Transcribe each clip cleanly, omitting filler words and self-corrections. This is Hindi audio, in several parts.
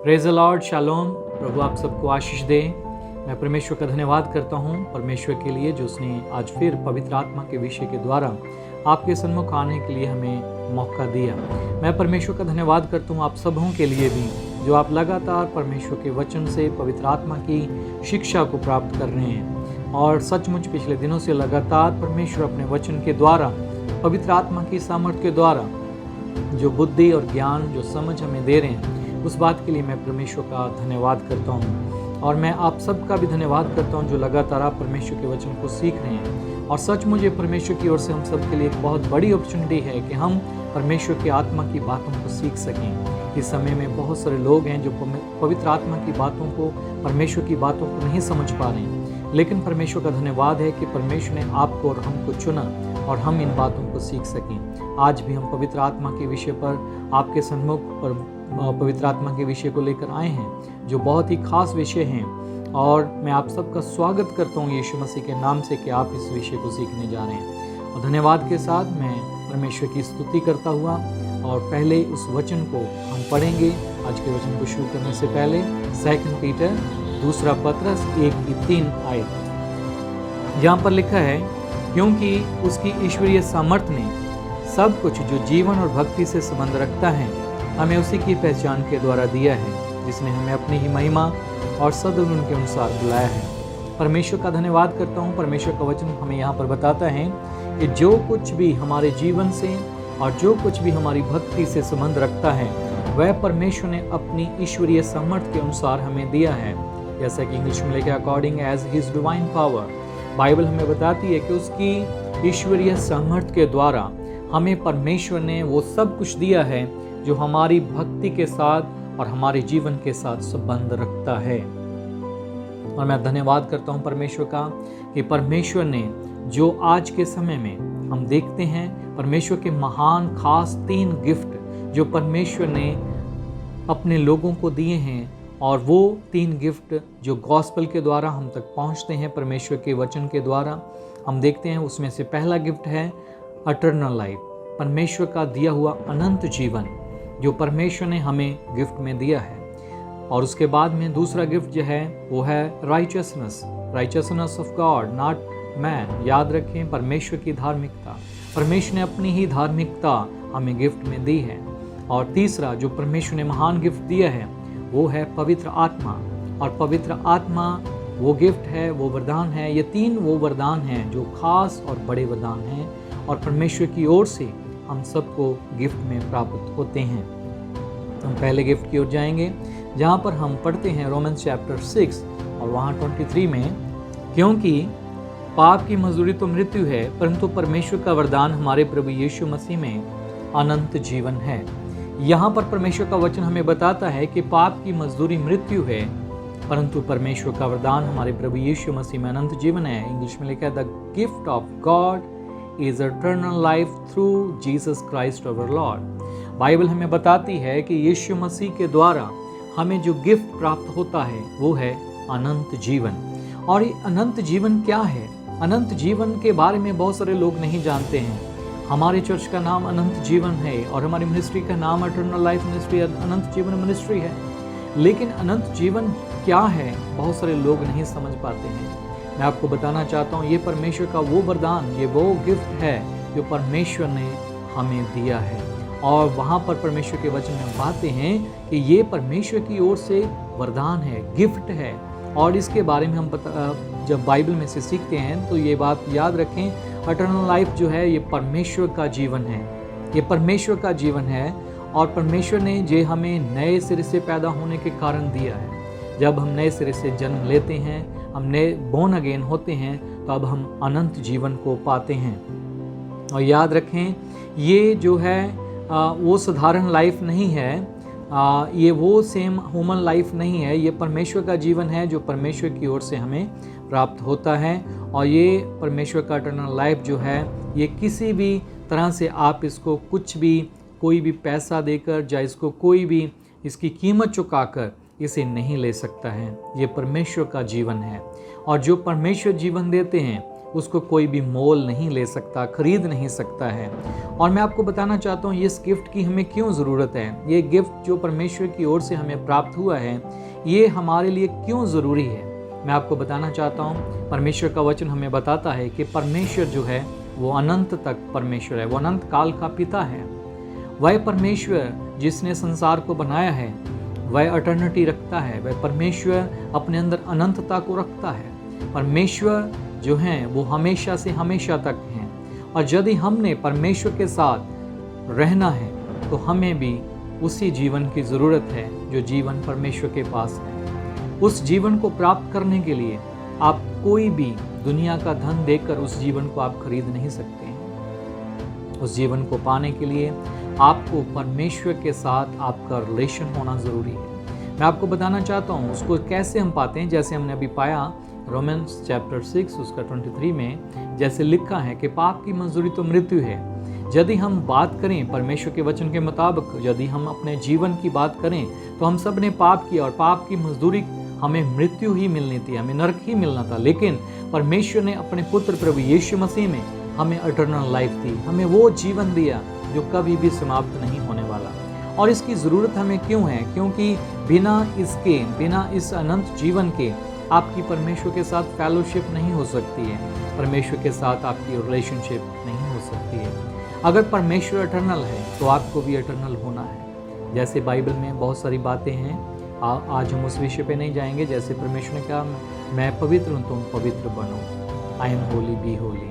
Praise the Lord, shalom. प्रभु आप सबको आशीष दे। मैं परमेश्वर का धन्यवाद करता हूँ परमेश्वर के लिए जो उसने आज फिर पवित्र आत्मा के विषय के द्वारा आपके सन्मुख आने के लिए हमें मौका दिया। मैं परमेश्वर का धन्यवाद करता हूँ आप सबों के लिए भी जो आप लगातार परमेश्वर के वचन से पवित्र आत्मा की शिक्षा को प्राप्त कर रहे हैं और सचमुच पिछले दिनों से लगातार परमेश्वर अपने वचन के द्वारा पवित्र आत्मा की सामर्थ्य के द्वारा जो बुद्धि और ज्ञान जो समझ हमें दे रहे हैं उस बात के लिए मैं परमेश्वर का धन्यवाद करता हूँ। और मैं आप सबका भी धन्यवाद करता हूँ जो लगातार आप परमेश्वर के वचन को सीख रहे हैं। और सच मुझे परमेश्वर की ओर से हम सब के लिए एक बहुत बड़ी अपॉर्चुनिटी है कि हम परमेश्वर की आत्मा की बातों को सीख सकें। इस समय में बहुत सारे लोग हैं जो पवित्र आत्मा की बातों को, परमेश्वर की बातों को नहीं समझ पा रहे हैं, लेकिन परमेश्वर का धन्यवाद है कि परमेश्वर ने आपको और हमको चुना और हम इन बातों को सीख सकें। आज भी हम पवित्र आत्मा के विषय पर आपके सन्मुख पर पवित्र आत्मा के विषय को लेकर आए हैं जो बहुत ही खास विषय हैं। और मैं आप सबका स्वागत करता हूँ यीशु मसीह के नाम से कि आप इस विषय को सीखने जा रहे हैं। और धन्यवाद के साथ मैं परमेश्वर की स्तुति करता हुआ और पहले उस वचन को हम पढ़ेंगे। आज के वचन को शुरू करने से पहले 2 पीटर 2 पत्रस 1-3 आयत यहाँ पर लिखा है, क्योंकि उसकी ईश्वरीय सामर्थ्य ने सब कुछ जो जीवन और भक्ति से संबंध रखता है हमें उसी की पहचान के द्वारा दिया है, जिसने हमें अपनी ही महिमा और सद्गुण के अनुसार बुलाया है। परमेश्वर का धन्यवाद करता हूँ। परमेश्वर का वचन हमें यहाँ पर बताता है कि जो कुछ भी हमारे जीवन से और जो कुछ भी हमारी भक्ति से संबंध रखता है वह परमेश्वर ने अपनी ईश्वरीय सामर्थ्य के अनुसार हमें दिया है। जैसा कि इंग्लिश में लिखा according as his divine power. Bible हमें बताती है कि उसकी ईश्वरीय सामर्थ्य के द्वारा हमें परमेश्वर ने वो सब कुछ दिया है जो हमारी भक्ति के साथ और हमारे जीवन के साथ संबंध रखता है। और मैं धन्यवाद करता हूँ परमेश्वर का कि परमेश्वर ने जो आज के समय में हम देखते हैं परमेश्वर के महान खास 3 गिफ्ट जो परमेश्वर ने अपने लोगों को दिए हैं, और वो 3 गिफ्ट जो गॉस्पेल के द्वारा हम तक पहुँचते हैं परमेश्वर के वचन के द्वारा हम देखते हैं। उसमें से पहला गिफ्ट है इटर्नल लाइफ, परमेश्वर का दिया हुआ अनंत जीवन जो परमेश्वर ने हमें गिफ्ट में दिया है। और उसके बाद में दूसरा गिफ्ट जो है वो है richness of God not man. याद रखें, परमेश्वर की धार्मिकता, परमेश्वर ने अपनी ही धार्मिकता हमें गिफ्ट में दी है। और तीसरा जो परमेश्वर ने महान गिफ्ट दिया है वो है पवित्र आत्मा। और पवित्र आत्मा वो गिफ्ट है, वो वरदान है। ये 3 वो वरदान हैं जो खास और बड़े वरदान हैं और परमेश्वर की ओर से हम सबको गिफ्ट में प्राप्त होते हैं। हम पहले गिफ्ट की ओर जाएंगे जहाँ पर हम पढ़ते हैं रोमन्स चैप्टर 6 और वहाँ 23 में, क्योंकि पाप की मजदूरी तो मृत्यु है परंतु परमेश्वर का वरदान हमारे प्रभु यीशु मसीह में अनंत जीवन है। यहाँ पर परमेश्वर का वचन हमें बताता है कि पाप की मजदूरी मृत्यु है परंतु परमेश्वर का वरदान हमारे प्रभु यीशु मसीह में अनंत जीवन है। इंग्लिश में लिखा है the gift of God is eternal life through Jesus Christ our Lord. Bible हमें बताती है कि यीशु मसीह के द्वारा हमें जो गिफ्ट प्राप्त होता है वो है अनंत जीवन। और ये अनंत जीवन क्या है? अनंत जीवन के बारे में बहुत सारे लोग नहीं जानते हैं। हमारे चर्च का नाम अनंत जीवन है और हमारी मिनिस्ट्री का नाम इटर्नल लाइफ मिनिस्ट्री, अनंत जीवन मिनिस्ट्री है। लेकिन अनंत जीवन क्या है बहुत सारे लोग नहीं समझ पाते हैं। मैं आपको बताना चाहता हूँ ये परमेश्वर का वो वरदान, ये वो गिफ्ट है जो परमेश्वर ने हमें दिया है। और वहाँ पर परमेश्वर के वचन में पाते हैं कि ये परमेश्वर की ओर से वरदान है, गिफ्ट है। और इसके बारे में हम जब बाइबल में से सीखते हैं तो ये बात याद रखें, इटर्नल लाइफ जो है ये परमेश्वर का जीवन है, ये परमेश्वर का जीवन है। और परमेश्वर ने जो हमें नए सिरे से पैदा होने के कारण दिया है। जब हम नए सिरे से जन्म लेते हैं, हम नए बोर्न अगेन होते हैं, तो अब हम अनंत जीवन को पाते हैं। और याद रखें ये जो है वो साधारण लाइफ नहीं है, ये वो सेम ह्यूमन लाइफ नहीं है, ये परमेश्वर का जीवन है जो परमेश्वर की ओर से हमें प्राप्त होता है। और ये परमेश्वर का इटर्नल लाइफ जो है ये किसी भी तरह से आप इसको कुछ भी, कोई भी पैसा देकर या इसको कोई भी इसकी कीमत चुकाकर इसे नहीं ले सकता है। ये परमेश्वर का जीवन है। और जो परमेश्वर जीवन देते हैं उसको कोई भी मोल नहीं ले सकता, खरीद नहीं सकता है। और मैं आपको बताना चाहता हूँ इस गिफ्ट की हमें क्यों ज़रूरत है। ये गिफ्ट जो परमेश्वर की ओर से हमें प्राप्त हुआ है, ये हमारे लिए क्यों ज़रूरी है, मैं आपको बताना चाहता हूँ। परमेश्वर का वचन हमें बताता है कि परमेश्वर जो है वो अनंत तक परमेश्वर है, वो अनंत काल का पिता है। वह परमेश्वर जिसने संसार को बनाया है, वह अटर्निटी रखता है। वह परमेश्वर अपने अंदर अनंतता को रखता है। परमेश्वर जो हैं वो हमेशा से हमेशा तक हैं। और यदि हमने परमेश्वर के साथ रहना है तो हमें भी उसी जीवन की ज़रूरत है जो जीवन परमेश्वर के पास है। उस जीवन को प्राप्त करने के लिए आप कोई भी दुनिया का धन देकर उस जीवन को आप खरीद नहीं सकते हैं। उस जीवन को पाने के लिए आपको परमेश्वर के साथ आपका रिलेशन होना ज़रूरी है। मैं आपको बताना चाहता हूँ उसको कैसे हम पाते हैं। जैसे हमने अभी पाया रोमन्स चैप्टर 6 उसका 23 में जैसे लिखा है कि पाप की मजदूरी तो मृत्यु है। यदि हम बात करें परमेश्वर के वचन के मुताबिक, यदि हम अपने जीवन की बात करें तो हम सब ने पाप किया और पाप की मजदूरी हमें मृत्यु ही मिलनी थी, हमें नरक ही मिलना था। लेकिन परमेश्वर ने अपने पुत्र प्रभु यीशु मसीह में हमें इटर्नल लाइफ दी, हमें वो जीवन दिया जो कभी भी समाप्त नहीं होने वाला। और इसकी ज़रूरत हमें क्यों है? क्योंकि बिना इस अनंत जीवन के आपकी परमेश्वर के साथ फेलोशिप नहीं हो सकती है, परमेश्वर के साथ आपकी रिलेशनशिप नहीं हो सकती है। अगर परमेश्वर इटर्नल है तो आपको भी इटर्नल होना है। जैसे बाइबल में बहुत सारी बातें हैं, आज हम उस विषय पे नहीं जाएंगे। जैसे परमेश्वर ने कहा मैं पवित्र हूँ, तुम पवित्र बनो, I am holy be holy.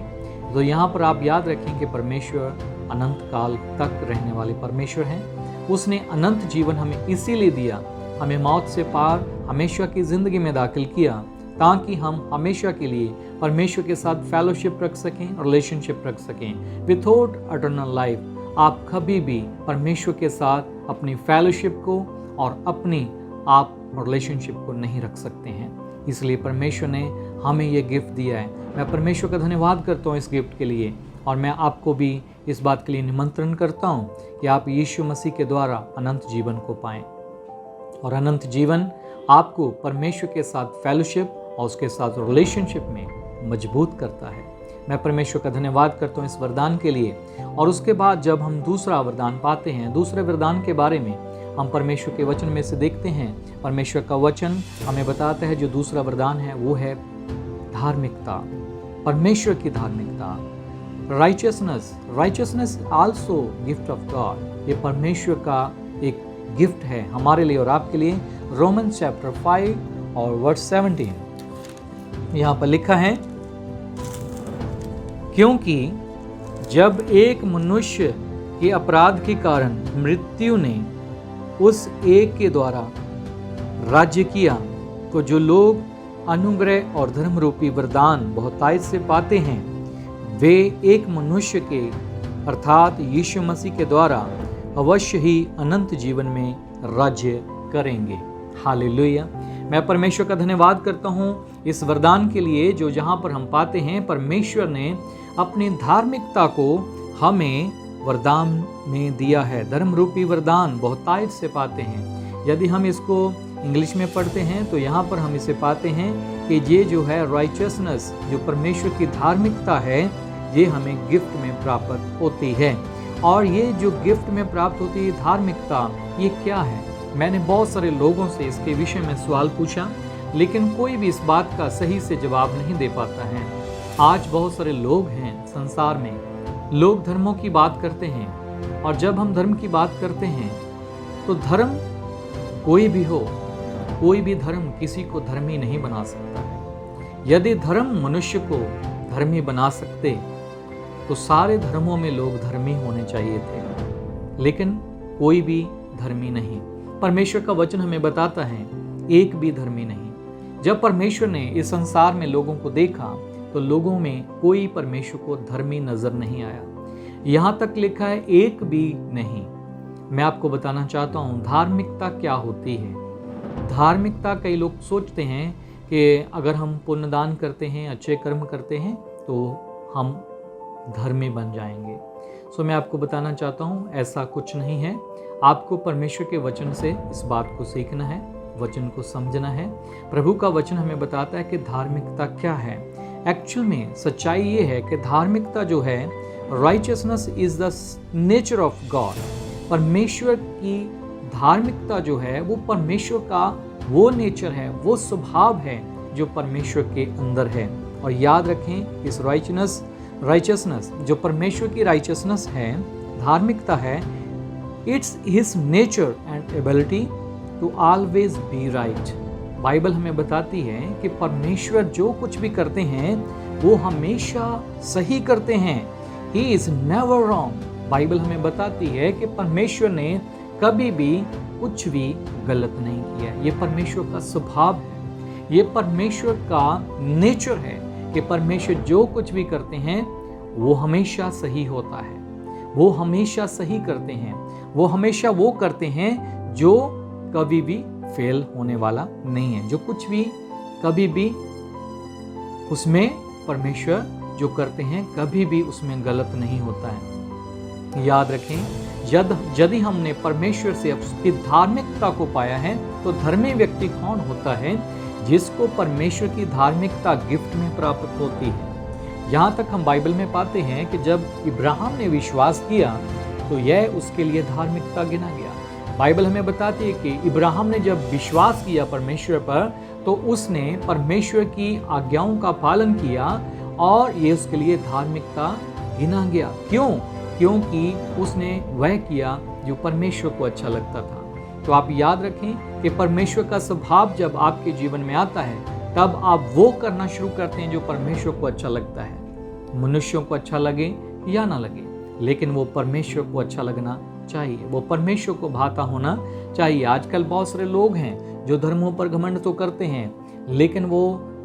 तो यहाँ पर आप याद रखें कि परमेश्वर अनंत काल तक रहने वाले परमेश्वर हैं। उसने अनंत जीवन हमें इसीलिए दिया, हमें मौत से पार हमेशा की ज़िंदगी में दाखिल किया, ताकि हम हमेशा के लिए परमेश्वर के साथ फेलोशिप रख सकें, रिलेशनशिप रख सकें। विदाउट इटर्नल लाइफ आप कभी भी परमेश्वर के साथ अपनी फेलोशिप को और अपनी आप रिलेशनशिप को नहीं रख सकते हैं। इसलिए परमेश्वर ने हमें ये गिफ्ट दिया है। मैं परमेश्वर का धन्यवाद करता हूँ इस गिफ्ट के लिए। और मैं आपको भी इस बात के लिए निमंत्रण करता हूँ कि आप यीशु मसीह के द्वारा अनंत जीवन को पाएं। और अनंत जीवन आपको परमेश्वर के साथ फेलोशिप और उसके साथ रिलेशनशिप में मजबूत करता है। मैं परमेश्वर का धन्यवाद करता हूँ इस वरदान के लिए। और उसके बाद जब हम दूसरा वरदान पाते हैं, दूसरे वरदान के बारे में हम परमेश्वर के वचन में से देखते हैं। परमेश्वर का वचन हमें बताता है जो दूसरा वरदान है वो है धार्मिकता, परमेश्वर की धार्मिकता। Righteousness also gift of God. ये परमेश्वर का एक गिफ्ट है हमारे लिए और आपके लिए। रोमन्स चैप्टर 5 और वर्स 17 यहाँ पर लिखा है, क्योंकि जब एक मनुष्य के अपराध के कारण मृत्यु ने उस एक के द्वारा राज्य किया, तो जो लोग अनुग्रह और धर्म रूपी वरदान बहुतायत से पाते हैं, वे एक मनुष्य के अर्थात यीशु मसीह के द्वारा अवश्य ही अनंत जीवन में राज्य करेंगे। हालेलुया। मैं परमेश्वर का धन्यवाद करता हूँ इस वरदान के लिए जो जहाँ पर हम पाते हैं परमेश्वर ने अपनी धार्मिकता को हमें वरदान में दिया है। धर्म रूपी वरदान बहुतायत से पाते हैं। यदि हम इसको इंग्लिश में पढ़ते हैं तो यहाँ पर हम इसे पाते हैं कि ये जो है राइचियसनेस, जो परमेश्वर की धार्मिकता है, ये हमें गिफ्ट में प्राप्त होती है। और ये जो गिफ्ट में प्राप्त होती है धार्मिकता, ये क्या है? मैंने बहुत सारे लोगों से इसके विषय में सवाल पूछा, लेकिन कोई भी इस बात का सही से जवाब नहीं दे पाता है। आज बहुत सारे लोग हैं संसार में, लोग धर्मों की बात करते हैं, और जब हम धर्म की बात करते हैं तो धर्म कोई भी हो, कोई भी धर्म किसी को धर्मी नहीं बना सकता है। यदि धर्म मनुष्य को धर्मी बना सकते तो सारे धर्मों में लोग धर्मी होने चाहिए थे, लेकिन कोई भी धर्मी नहीं। परमेश्वर का वचन हमें बताता है एक भी धर्मी नहीं। जब परमेश्वर ने इस संसार में लोगों को देखा तो लोगों में कोई परमेश्वर को धर्मी नजर नहीं आया। यहाँ तक लिखा है एक भी नहीं। मैं आपको बताना चाहता हूँ धार्मिकता क्या होती है। धार्मिकता, कई लोग सोचते हैं कि अगर हम पुण्यदान करते हैं, अच्छे कर्म करते हैं तो हम धर्मी बन जाएंगे। सो मैं आपको बताना चाहता हूँ ऐसा कुछ नहीं है। आपको परमेश्वर के वचन से इस बात को सीखना है, वचन को समझना है। प्रभु का वचन हमें बताता है कि धार्मिकता क्या है। एक्चुअल में सच्चाई ये है कि धार्मिकता जो है, righteousness is the nature of God. परमेश्वर की धार्मिकता जो है वो परमेश्वर का वो नेचर है, वो स्वभाव है जो परमेश्वर के अंदर है। और याद रखें, इस राइचियसनेस जो परमेश्वर की राइचियसनेस है, धार्मिकता है, it's his nature and ability to always be right. Bible हमें बताती है कि परमेश्वर जो कुछ भी करते हैं वो हमेशा सही करते हैं। He is never wrong. Bible हमें बताती है कि परमेश्वर ने कभी भी कुछ भी गलत नहीं किया। ये परमेश्वर का स्वभाव है, ये परमेश्वर का नेचर है कि परमेश्वर जो कुछ भी करते हैं वो हमेशा सही होता है, वो हमेशा सही करते हैं, वो हमेशा वो करते हैं जो कभी भी फेल होने वाला नहीं है। जो कुछ भी कभी भी उसमें परमेश्वर जो करते हैं कभी भी उसमें गलत नहीं होता है। याद रखें, यदि हमने परमेश्वर से उसकी धार्मिकता को पाया है तो धर्मी व्यक्ति कौन होता है? जिसको परमेश्वर की धार्मिकता गिफ्ट में प्राप्त होती है। यहाँ तक हम बाइबल में पाते हैं कि जब इब्राहिम ने विश्वास किया तो यह उसके लिए धार्मिकता गिना गया। बाइबल हमें बताती है कि इब्राहिम ने जब विश्वास किया परमेश्वर पर तो उसने परमेश्वर की आज्ञाओं का पालन किया और ये उसके लिए धार्मिकता गिना गया। क्यों? क्योंकि उसने वह किया जो परमेश्वर को अच्छा लगता था। तो आप याद रखें कि परमेश्वर का स्वभाव जब आपके जीवन में आता है तब आप वो करना शुरू करते हैं जो परमेश्वर को अच्छा लगता है। मनुष्यों को अच्छा लगे या ना लगे, लेकिन वो परमेश्वर को अच्छा लगना चाहिए, वो परमेश्वर को भाता होना चाहिए। आजकल बहुत सारे लोग हैं जो धर्मों पर घमंड तो करते हैं, लेकिन वो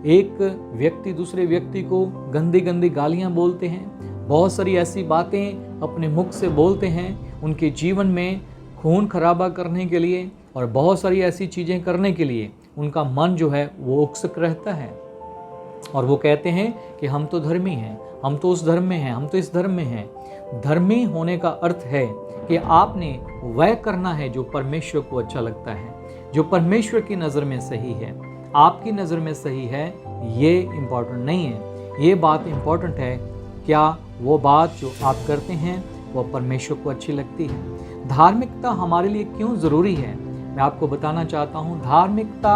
एक व्यक्ति दूसरे व्यक्ति को गंदी गंदी गालियां बोलते हैं, बहुत सारी ऐसी बातें अपने मुख से बोलते हैं उनके जीवन में खून खराबा करने के लिए और बहुत सारी ऐसी चीज़ें करने के लिए उनका मन जो है वो उत्सुक रहता है। और वो कहते हैं कि हम तो धर्मी हैं, हम तो उस धर्म में हैं, हम तो इस धर्म में हैं। धर्मी होने का अर्थ है कि आपने वह करना है जो परमेश्वर को अच्छा लगता है, जो परमेश्वर की नज़र में सही है। आपकी नज़र में सही है ये इम्पोर्टेंट नहीं है, ये बात इम्पोर्टेंट है क्या वो बात जो आप करते हैं वो परमेश्वर को अच्छी लगती है। धार्मिकता हमारे लिए क्यों ज़रूरी है, मैं आपको बताना चाहता हूँ। धार्मिकता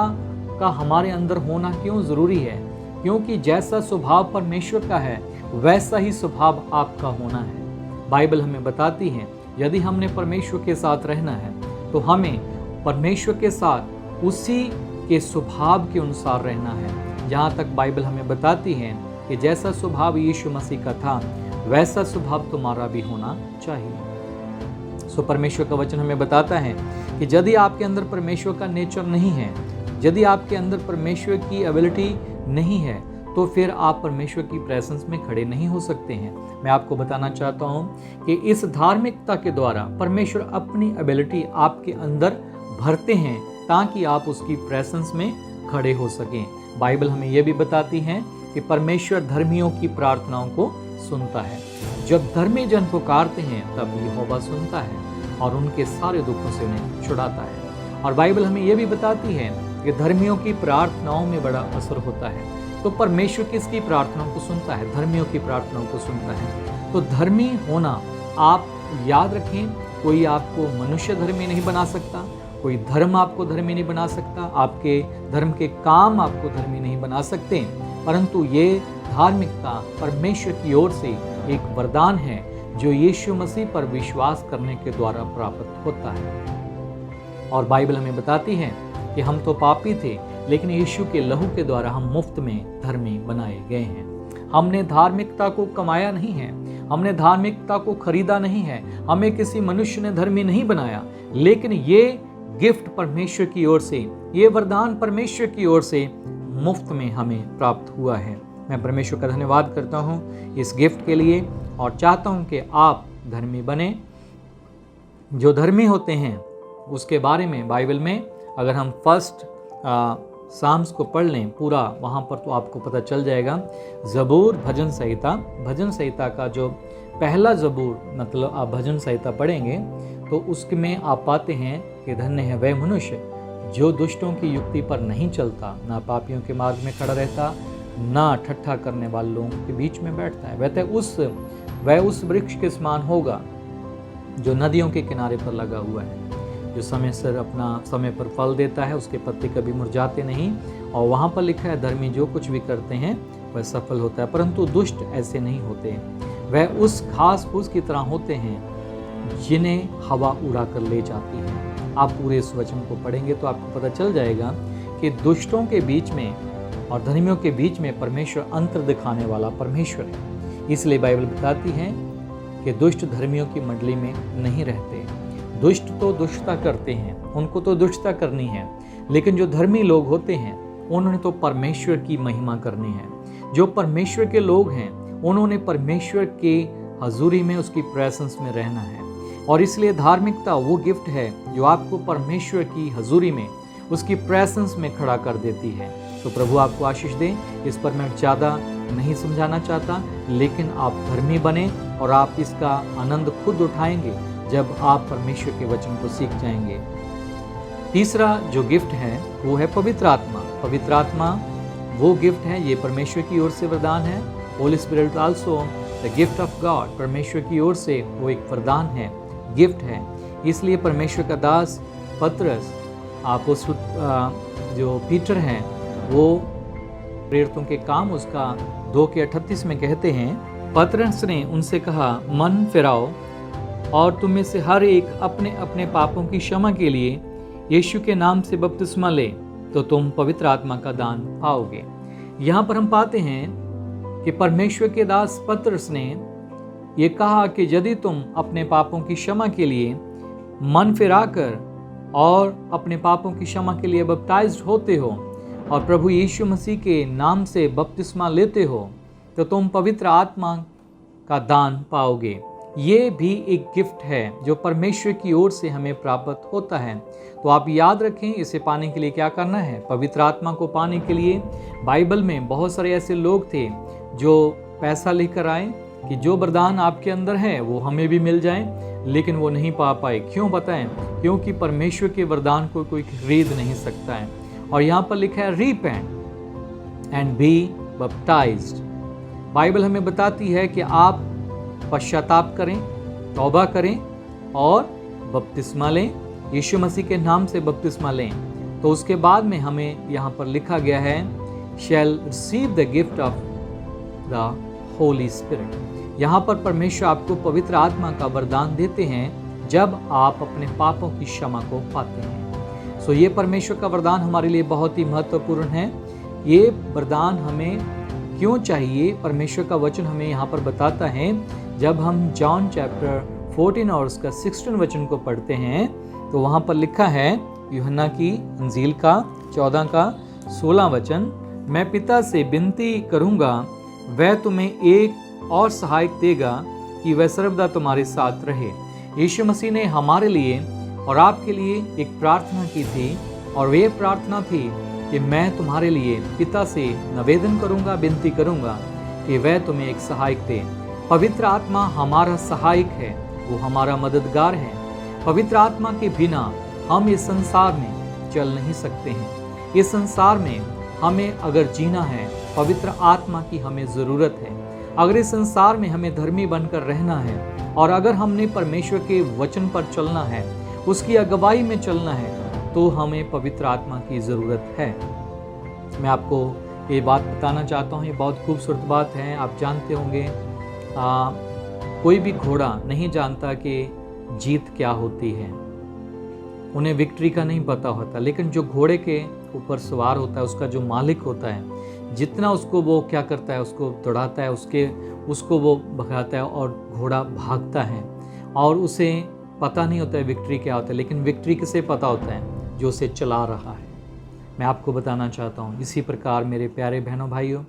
का हमारे अंदर होना क्यों ज़रूरी है? क्योंकि जैसा स्वभाव परमेश्वर का है वैसा ही स्वभाव आपका होना है। बाइबल हमें बताती है यदि हमने परमेश्वर के साथ रहना है तो हमें परमेश्वर के साथ उसी के स्वभाव के अनुसार रहना है। जहाँ तक बाइबल हमें बताती है कि जैसा स्वभाव यीशु मसीह का था वैसा स्वभाव तुम्हारा भी होना चाहिए। सो परमेश्वर का वचन हमें बताता है कि यदि आपके अंदर परमेश्वर का नेचर नहीं है, यदि आपके अंदर परमेश्वर की एबिलिटी नहीं है तो फिर आप परमेश्वर की प्रेजेंस में खड़े नहीं हो सकते हैं। मैं आपको बताना चाहता हूँ कि इस धार्मिकता के द्वारा परमेश्वर अपनी एबिलिटी आपके अंदर भरते हैं ताकि आप उसकी प्रेजेंस में खड़े हो सकें। बाइबल हमें यह भी बताती है कि परमेश्वर धर्मियों की प्रार्थनाओं को सुनता है। जब धर्मी जन पुकारते हैं तब यहोवा सुनता है और उनके सारे दुखों से उन्हें छुड़ाता है। और बाइबल हमें यह भी बताती है कि धर्मियों की प्रार्थनाओं में बड़ा असर होता है। तो परमेश्वर किसकी प्रार्थनाओं को सुनता है? धर्मियों की प्रार्थनाओं को सुनता है। तो धर्मी होना, आप याद रखें, कोई आपको मनुष्य धर्मी नहीं बना सकता, कोई धर्म आपको धर्मी नहीं बना सकता, आपके धर्म के काम आपको धर्मी नहीं बना सकते, परंतु ये धार्मिकता परमेश्वर की ओर से एक वरदान है जो यीशु मसीह पर विश्वास करने के द्वारा प्राप्त होता है। और बाइबल हमें बताती है कि हम तो पापी थे लेकिन यीशु के लहू के द्वारा हम मुफ्त में धर्मी बनाए गए हैं। हमने धार्मिकता को कमाया नहीं है, हमने धार्मिकता को खरीदा नहीं है, हमें किसी मनुष्य ने धर्मी नहीं बनाया, लेकिन ये गिफ्ट परमेश्वर की ओर से, ये वरदान परमेश्वर की ओर से मुफ्त में हमें प्राप्त हुआ है। मैं परमेश्वर का धन्यवाद करता हूँ इस गिफ्ट के लिए और चाहता हूँ कि आप धर्मी बने। जो धर्मी होते हैं उसके बारे में बाइबल में अगर हम फर्स्ट साम्स को पढ़ लें पूरा, वहाँ पर तो आपको पता चल जाएगा। ज़बूर, भजन संहिता का जो पहला ज़बूर, मतलब आप भजन संहिता पढ़ेंगे तो उसमें आप पाते हैं कि धन्य है वह मनुष्य जो दुष्टों की युक्ति पर नहीं चलता, ना पापियों के मार्ग में खड़ा रहता, ना ठट्ठा करने वाले लोगों के बीच में बैठता है। वह उस वृक्ष के समान होगा जो नदियों के किनारे पर लगा हुआ है, जो समय से अपना समय पर फल देता है, उसके पत्ते कभी मुरझाते नहीं। और वहाँ पर लिखा है, धर्मी जो कुछ भी करते हैं वह सफल होता है, परंतु दुष्ट ऐसे नहीं होते। वह उस घास फूस की तरह होते हैं जिन्हें हवा उड़ा कर ले जाती है। आप पूरे इस वचन को पढ़ेंगे तो आपको पता चल जाएगा कि दुष्टों के बीच में और धर्मियों के बीच में परमेश्वर अंतर दिखाने वाला परमेश्वर है। इसलिए बाइबल बताती है कि दुष्ट धर्मियों की मंडली में नहीं रहते। दुष्ट तो दुष्टता करते हैं, उनको तो दुष्टता करनी है, लेकिन जो धर्मी लोग होते हैं उन्होंने तो परमेश्वर की महिमा करनी है। जो परमेश्वर के लोग हैं उन्होंने परमेश्वर के हजूरी में, उसकी प्रेजेंस में रहना है। और इसलिए धार्मिकता वो गिफ्ट है जो आपको परमेश्वर की हजूरी में, उसकी प्रेजेंस में खड़ा कर देती है। तो प्रभु आपको आशीष दे। इस पर मैं ज़्यादा नहीं समझाना चाहता, लेकिन आप धर्मी बने और आप इसका आनंद खुद उठाएंगे जब आप परमेश्वर के वचन को सीख जाएंगे। तीसरा जो गिफ्ट है वो है पवित्र आत्मा। पवित्र आत्मा वो गिफ्ट है, ये परमेश्वर की ओर से वरदान है। Holi spirit also the gift of God, परमेश्वर की ओर से वो एक वरदान है, गिफ्ट है। इसलिए परमेश्वर का दास पतरस, जो पीटर हैं, वो प्रेरितों के काम उसका 2:38 में कहते हैं, पतरस ने उनसे कहा, मन फिराओ और तुम में से हर एक अपने अपने पापों की क्षमा के लिए यीशु के नाम से बपतिस्मा ले, तो तुम पवित्र आत्मा का दान पाओगे। यहाँ पर हम पाते हैं कि परमेश्वर के दास पतरस ने ये कहा कि यदि तुम अपने पापों की क्षमा के लिए मन फिराकर और अपने पापों की क्षमा के लिए बपटाइज्ड होते हो और प्रभु यीशु मसीह के नाम से बपतिस्मा लेते हो, तो तुम पवित्र आत्मा का दान पाओगे। ये भी एक गिफ्ट है जो परमेश्वर की ओर से हमें प्राप्त होता है। तो आप याद रखें, इसे पाने के लिए क्या करना है। पवित्र आत्मा को पाने के लिए बाइबल में बहुत सारे ऐसे लोग थे जो पैसा लेकर आए कि जो वरदान आपके अंदर है वो हमें भी मिल जाए, लेकिन वो नहीं पा पाए। क्यों बताएं? क्योंकि परमेश्वर के वरदान को कोई खरीद नहीं सकता है। और यहाँ पर लिखा है, रीपेंट एंड बी बप्टाइज्ड। बाइबल हमें बताती है कि आप पश्चाताप करें, तौबा करें और बपतिस्मा लें, यीशु मसीह के नाम से बपतिस्मा लें। तो उसके बाद में हमें यहाँ पर लिखा गया है, shall receive the gift of the Holy Spirit. यहाँ पर परमेश्वर आपको पवित्र आत्मा का वरदान देते हैं जब आप अपने पापों की क्षमा को पाते हैं। सो ये परमेश्वर का वरदान हमारे लिए बहुत ही महत्वपूर्ण है। ये वरदान हमें क्यों चाहिए? परमेश्वर का वचन हमें यहाँ पर बताता है। जब हम जॉन चैप्टर 14 और उसका 16 वचन को पढ़ते हैं तो वहाँ पर लिखा है, यूहन्ना की अंजील का 14 का 16 वचन, मैं पिता से विनती करूँगा, वह तुम्हें एक और सहायक देगा कि वह सर्वदा तुम्हारे साथ रहे। यीशु मसीह ने हमारे लिए और आपके लिए एक प्रार्थना की थी, और वह प्रार्थना थी कि मैं तुम्हारे लिए पिता से निवेदन करूँगा, विनती करूँगा कि वह तुम्हें एक सहायक दे। पवित्र आत्मा हमारा सहायक है, वो हमारा मददगार है। पवित्र आत्मा के बिना हम इस संसार में चल नहीं सकते हैं। इस संसार में हमें अगर जीना है, पवित्र आत्मा की हमें ज़रूरत है। अगर इस संसार में हमें धर्मी बनकर रहना है और अगर हमने परमेश्वर के वचन पर चलना है, उसकी अगुवाई में चलना है, तो हमें पवित्र आत्मा की ज़रूरत है। मैं आपको ये बात बताना चाहता हूँ, ये बहुत खूबसूरत बात है। आप जानते होंगे, कोई भी घोड़ा नहीं जानता कि जीत क्या होती है, उन्हें विक्ट्री का नहीं पता होता, लेकिन जो घोड़े के ऊपर सवार होता है, उसका जो मालिक होता है, जितना उसको वो क्या करता है, उसको दौड़ाता है, उसको वो भगाता है और घोड़ा भागता है, और उसे पता नहीं होता है विक्ट्री क्या होता है, लेकिन विक्ट्री किसे पता होता है? जो उसे चला रहा है। मैं आपको बताना चाहता हूँ, इसी प्रकार मेरे प्यारे बहनों भाइयों,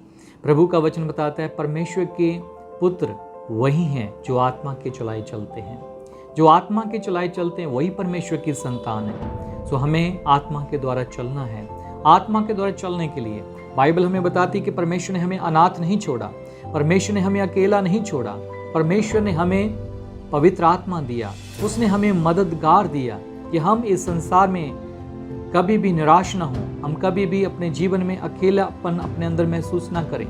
प्रभु का वचन बताता है परमेश्वर के पुत्र वही हैं जो आत्मा के चलाए चलते हैं। जो आत्मा के चलाए चलते हैं वही परमेश्वर की संतान है। सो हमें आत्मा के द्वारा चलना है। आत्मा के द्वारा चलने के लिए बाइबल हमें बताती है कि परमेश्वर ने हमें अनाथ नहीं छोड़ा, परमेश्वर ने हमें अकेला नहीं छोड़ा। परमेश्वर ने हमें पवित्र आत्मा दिया, उसने हमें मददगार दिया कि हम इस संसार में कभी भी निराश ना हो, हम कभी भी अपने जीवन में अकेलापन अपने अंदर महसूस ना करें,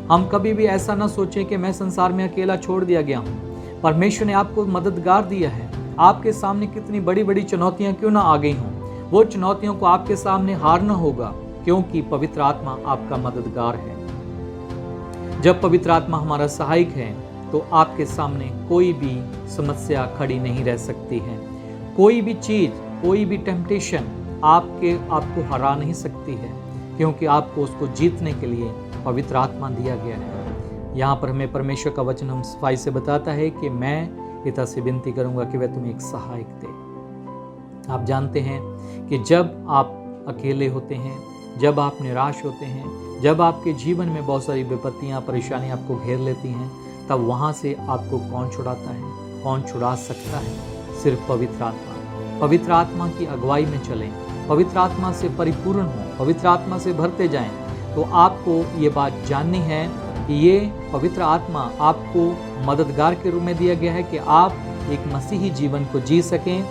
हम कभी भी ऐसा ना सोचें कि मैं संसार में अकेला छोड़ दिया गया हूँ। परमेश्वर ने आपको मददगार दिया है। आपके सामने कितनी बड़ी बड़ी चुनौतियाँ क्यों ना आ गई हों, वो चुनौतियों को आपके सामने हारना होगा, क्योंकि पवित्र आत्मा आपका मददगार है। जब पवित्र आत्मा हमारा सहायक है तो आपके सामने कोई भी समस्या खड़ी नहीं रह सकती है। कोई भी चीज़, कोई भी टेम्पटेशन आपको हरा नहीं सकती है, क्योंकि आपको उसको जीतने के लिए पवित्र आत्मा दिया गया है। यहाँ पर हमें परमेश्वर का वचन हम सफाई से बताता है कि मैं पिता से विनती करूँगा कि वह तुम्हें एक सहायक दे। आप जानते हैं कि जब आप अकेले होते हैं, जब आप निराश होते हैं, जब आपके जीवन में बहुत सारी विपत्तियाँ, परेशानियाँ आपको घेर लेती हैं, तब वहाँ से आपको कौन छुड़ाता है? कौन छुड़ा सकता है? सिर्फ पवित्र आत्मा। पवित्र आत्मा की अगुवाई में चलें, पवित्र आत्मा से परिपूर्ण हों, पवित्र आत्मा से भरते जाएं, तो आपको ये बात जाननी है कि ये पवित्र आत्मा आपको मददगार के रूप में दिया गया है कि आप एक मसीही जीवन को जी सकें,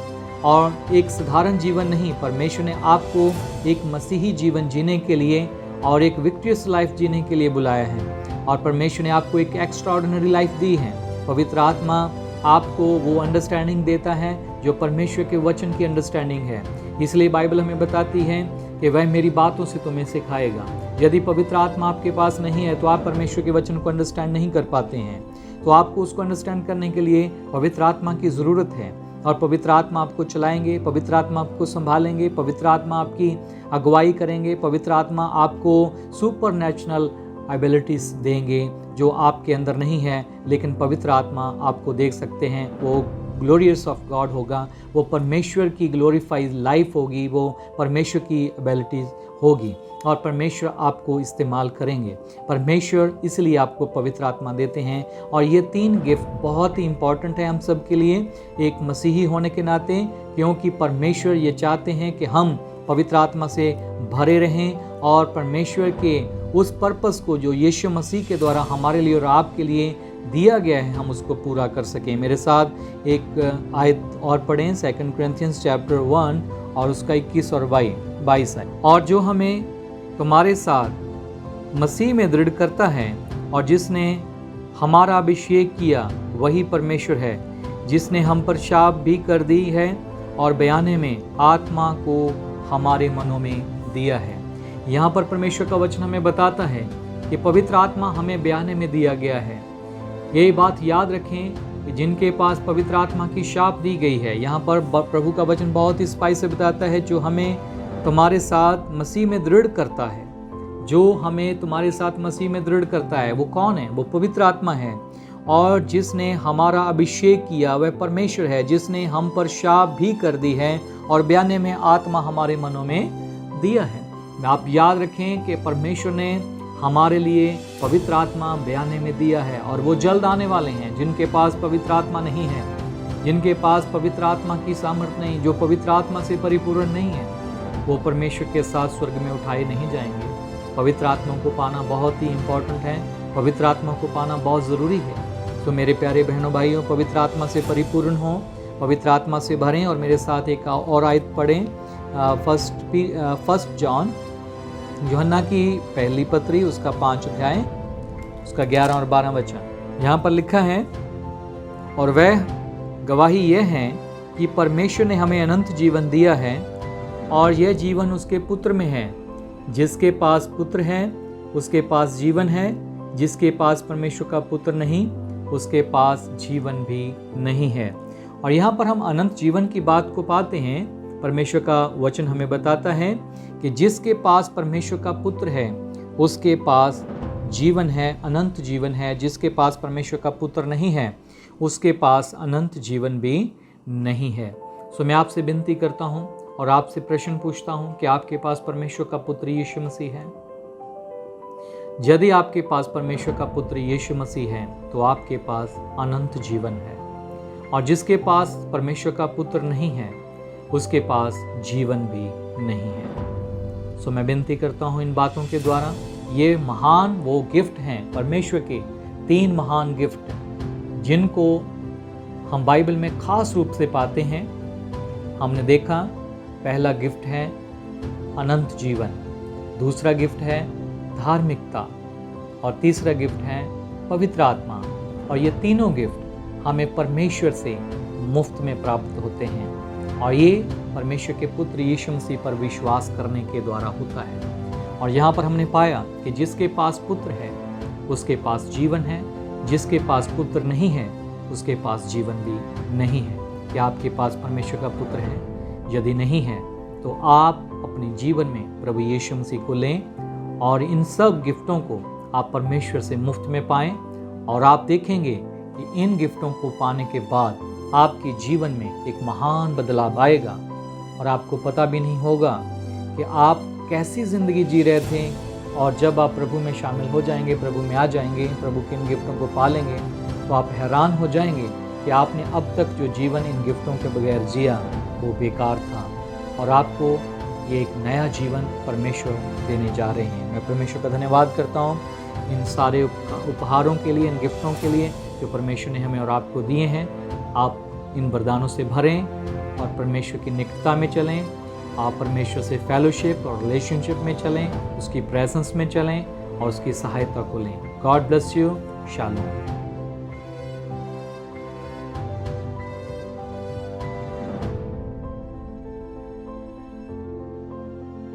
और एक साधारण जीवन नहीं, परमेश्वर ने आपको एक मसीही जीवन जीने के लिए और एक विक्टोरियस लाइफ जीने के लिए बुलाया है, और परमेश्वर ने आपको एक एक्स्ट्राऑर्डिनरी लाइफ दी है। पवित्र आत्मा आपको वो अंडरस्टैंडिंग देता है जो परमेश्वर के वचन की अंडरस्टैंडिंग है। इसलिए बाइबल हमें बताती है कि वह मेरी बातों से तुम्हें सिखाएगा। यदि पवित्र आत्मा आपके पास नहीं है तो आप परमेश्वर के वचन को अंडरस्टैंड नहीं कर पाते हैं। तो आपको उसको अंडरस्टैंड करने के लिए पवित्र आत्मा की ज़रूरत है, और पवित्र आत्मा आपको चलाएंगे, पवित्र आत्मा आपको संभालेंगे, पवित्र आत्मा आपकी अगुवाई करेंगे, पवित्र आत्मा आपको सुपर नेचुरल एबिलिटीज़ देंगे जो आपके अंदर नहीं है, लेकिन पवित्र आत्मा आपको देख सकते हैं। वो ग्लोरियस ऑफ गॉड होगा, वो परमेश्वर की ग्लोरीफाइड लाइफ होगी, वो परमेश्वर की एबिलिटीज़ होगी, और परमेश्वर आपको इस्तेमाल करेंगे। परमेश्वर इसलिए आपको पवित्र आत्मा देते हैं, और ये 3 गिफ्ट बहुत ही इम्पॉर्टेंट है हम सब के लिए, एक मसीही होने के नाते, क्योंकि परमेश्वर ये चाहते हैं कि हम पवित्र आत्मा से भरे रहें, और परमेश्वर के उस पर्पस को जो यीशु मसीह के द्वारा हमारे लिए और आपके लिए दिया गया है, हम उसको पूरा कर सकें। मेरे साथ एक आयत और पढ़ें, 2 कोरिन्थियंस चैप्टर 1 और उसका 21 और 22 है। और जो हमें तुम्हारे साथ मसीह में दृढ़ करता है और जिसने हमारा अभिषेक किया वही परमेश्वर है, जिसने हम पर शाप भी कर दी है और बयाने में आत्मा को हमारे मनों में दिया है। यहाँ पर परमेश्वर का वचन हमें बताता है कि पवित्र आत्मा हमें बयाने में दिया गया है। यही बात याद रखें कि जिनके पास पवित्र आत्मा की शाप दी गई है, यहाँ पर प्रभु का वचन बहुत ही स्पष्ट से बताता है, जो हमें तुम्हारे साथ मसीह में दृढ़ करता है। जो हमें तुम्हारे साथ मसीह में दृढ़ करता है वो कौन है? वो पवित्र आत्मा है। और जिसने हमारा अभिषेक किया वह परमेश्वर है, जिसने हम पर शाप भी कर दी है और बयाने में आत्मा हमारे मनों में दिया है। आप याद रखें कि परमेश्वर ने हमारे लिए पवित्र आत्मा बयाने में दिया है, और वो जल्द आने वाले हैं। जिनके पास पवित्र आत्मा नहीं है, जिनके पास पवित्र आत्मा की सामर्थ्य नहीं, जो पवित्र आत्मा से परिपूर्ण नहीं है, वो परमेश्वर के साथ स्वर्ग में उठाए नहीं जाएंगे। पवित्र आत्मा को पाना बहुत ही इम्पोर्टेंट है, पवित्र आत्मा को पाना बहुत ज़रूरी है। तो मेरे प्यारे बहनों भाइयों, पवित्र आत्मा से परिपूर्ण हों, पवित्र आत्मा से भरें। और मेरे साथ एक और आयत पढ़ें, फर्स्ट जॉन, यूहन्ना की पहली पत्री, उसका 5 अध्याय, उसका 11 और 12 वचन। यहाँ पर लिखा है, और वह गवाही यह है कि परमेश्वर ने हमें अनंत जीवन दिया है, और यह जीवन उसके पुत्र में है। जिसके पास पुत्र है उसके पास जीवन है, जिसके पास परमेश्वर का पुत्र नहीं उसके पास जीवन भी नहीं है। और यहाँ पर हम अनंत जीवन की बात को पाते हैं। परमेश्वर का वचन हमें बताता है कि जिसके पास परमेश्वर का पुत्र है उसके पास जीवन है, अनंत जीवन है। जिसके पास परमेश्वर का पुत्र नहीं है उसके पास अनंत जीवन भी नहीं है। सो मैं आपसे विनती करता हूँ और आपसे प्रश्न पूछता हूँ कि आपके पास परमेश्वर का पुत्र यीशु मसीह है? यदि आपके पास परमेश्वर का पुत्र यीशु मसीह है तो आपके पास अनंत जीवन है, और जिसके पास परमेश्वर का पुत्र नहीं है उसके पास जीवन भी नहीं है। सो मैं विनती करता हूँ इन बातों के द्वारा, ये महान वो गिफ्ट हैं परमेश्वर के, 3 महान गिफ्ट जिनको हम बाइबल में खास रूप से पाते हैं। हमने देखा पहला गिफ्ट है अनंत जीवन। दूसरा गिफ्ट है धार्मिकता और तीसरा गिफ्ट है पवित्र आत्मा। और ये तीनों गिफ्ट हमें परमेश्वर से मुफ्त में प्राप्त होते हैं और ये परमेश्वर के पुत्र यीशु मसीह पर विश्वास करने के द्वारा होता है। और यहाँ पर हमने पाया कि जिसके पास पुत्र है उसके पास जीवन है, जिसके पास पुत्र नहीं है उसके पास जीवन भी नहीं है। क्या आपके पास परमेश्वर का पुत्र है? यदि नहीं है तो आप अपने जीवन में प्रभु यीशु मसीह को लें और इन सब गिफ्टों को आप परमेश्वर से मुफ्त में पाएं और आप देखेंगे कि इन गिफ्टों को पाने के बाद आपके जीवन में एक महान बदलाव आएगा और आपको पता भी नहीं होगा कि आप कैसी ज़िंदगी जी रहे थे। और जब आप प्रभु में शामिल हो जाएंगे, प्रभु में आ जाएंगे, प्रभु के इन गिफ्टों को पालेंगे तो आप हैरान हो जाएंगे कि आपने अब तक जो जीवन इन गिफ्टों के बगैर जिया वो बेकार था और आपको ये एक नया जीवन परमेश्वर देने जा रहे हैं। मैं परमेश्वर का धन्यवाद करता हूँ इन सारे उपहारों के लिए, इन गिफ्टों के लिए जो परमेश्वर ने हमें और आपको दिए हैं। आप इन वरदानों से भरें और परमेश्वर की निकटता में चलें। आप परमेश्वर से फेलोशिप और रिलेशनशिप में चलें, उसकी प्रेजेंस में चलें और उसकी सहायता को लें। God bless you. शालोम।